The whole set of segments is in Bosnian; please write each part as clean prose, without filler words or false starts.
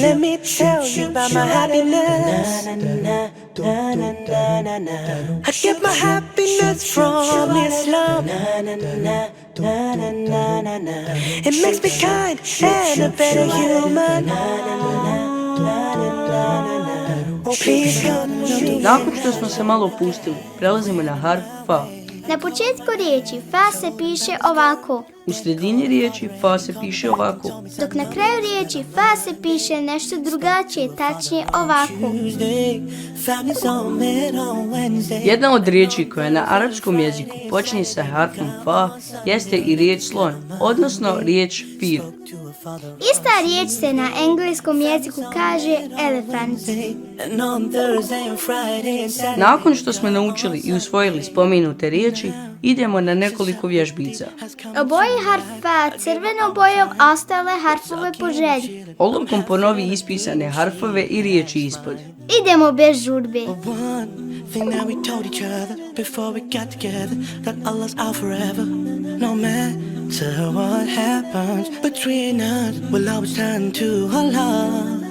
Let me tell you about my happiness. I get my happiness from Islam. It makes me kind and a better human. Oh, please come to me. Nakon što smo se malo opustili, prelazimo na harf fa. Na početku riječi fa se piše ovako, U sredini riječi fa se piše ovako. dok na kraju riječi fa se piše nešto drugačije, tačnije ovako. Families all met on Wednesday. Jedna od riječi koja na arapskom jeziku počinje sa harfom fa jeste i riječ slon, odnosno riječ fil. Ista riječ se na engleskom jeziku kaže elephant. And on Thursday and Friday and Saturday. Nakon što smo naučili i usvojili spomenute riječi, idemo na nekoliko vježbica. Oboji harf fa crvenom bojom, a ostale harfove po želji. Olovkom ponovi ispisane harfove i riječi ispod. Idemo bez žurbe. One thing that we told each other before we got together, that Allah's out forever. No matter what happens between us, we'll always turn to Allah.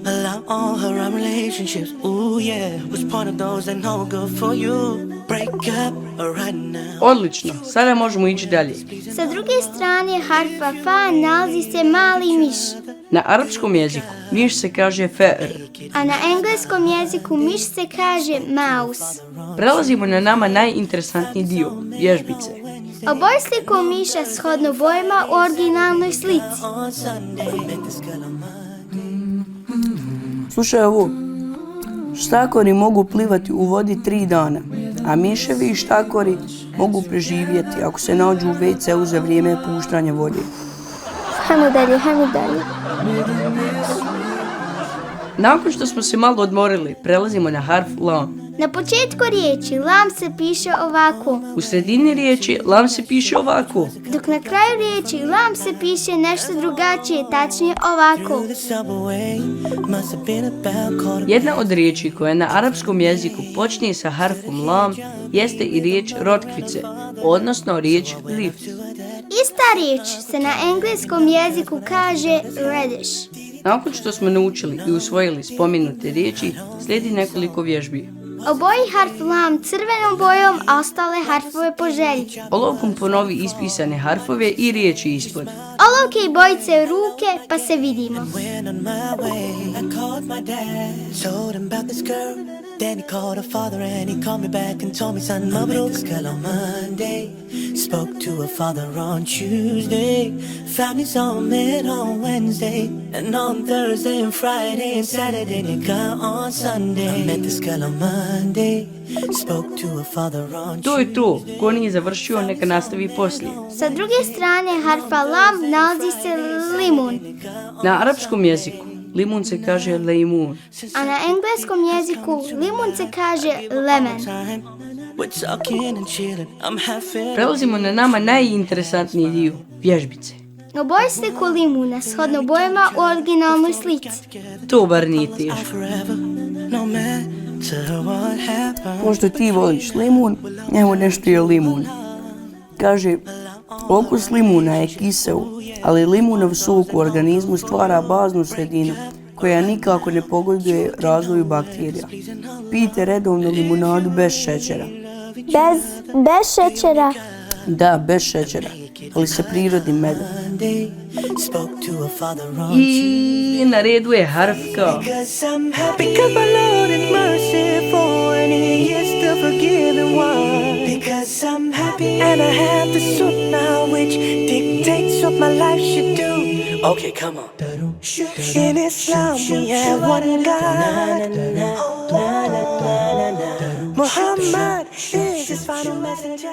Allow all her own relationships, ooh yeah, was part of those that no good for you. Break up right now. Odlično, sada možemo ići dalje. Sa druge strane harfa fa nalazi se mali miš, Na arapskom jeziku miš se kaže fe'r. a na engleskom jeziku miš se kaže mouse. Prelazimo na nama najinteresantniji dio, vježbice. Oboj sliku miša shodno bojama u originalnoj slici. On Sunday, met this girl on mine. Slušaj ovo, štakori mogu plivati u vodi 3 dana, a miševi i štakori mogu preživjeti ako se nađu u WC-u za vrijeme puštanja vode. Hajmo dalje. Nakon što smo se malo odmorili, prelazimo na harf lam. Na početku riječi lam se piše ovako, U sredini riječi lam se piše ovako. dok na kraju riječi lam se piše nešto drugačije, tačnije ovako. The subway must have been about quarter. Jedna od riječi koja na arapskom jeziku počinje sa harfom lam jeste i riječ rotkvice, odnosno riječ lift. Ista riječ se na engleskom jeziku kaže radish. Nakon što smo naučili i usvojili spomenute riječi, slijedi nekoliko vježbi. Oboji harf lam crvenom bojom, a ostale harfove po želji. Olovkom ponovi ispisane harfove i riječi ispod. Olovke i bojice u ruke, pa se vidimo. Went on my way. I called my dad, told him about this girl. Then he called her father and he called me back and told me, son, I met this girl on Monday. Spoke to her father on Tuesday. Families all met on Wednesday. And on Thursday and Friday and Saturday they got on Sunday. I met this girl on Monday. Spoke to her father on To je to, ko nije završio neka nastavi poslije. Sa druge strane harfa lam nalazi se limun, Na arapskom jeziku limun se kaže lejmun. a na engleskom jeziku limun se kaže lemon. time. We're talking and chilling. I'm half in. Prelazimo na nama najinteresantniji dio, vježbice. Oboj sliku limuna shodno bojama u originalnoj slici. To bar nije teško. Forever, no matter what happens. Pošto ti voliš limun, evo nešto je limun. Kaže, okus limuna je kiseo, ali limunov sok u organizmu stvara baznu sredinu koja nikako ne pogoduje razvoju bakterija. Pijte redovno limunadu bez šećera. Bez šećera. Da, bez šećera, ali sa prirodnim medom. Monday, spoke to her father on I na redu je harf K. Because I'm happy because my Lord is merciful and He is the forgiving one. Because I'm happy and I have the sunnah which dictates what my life should do. Okay, come on. In Islam we have one God. Muhammad is His final messenger.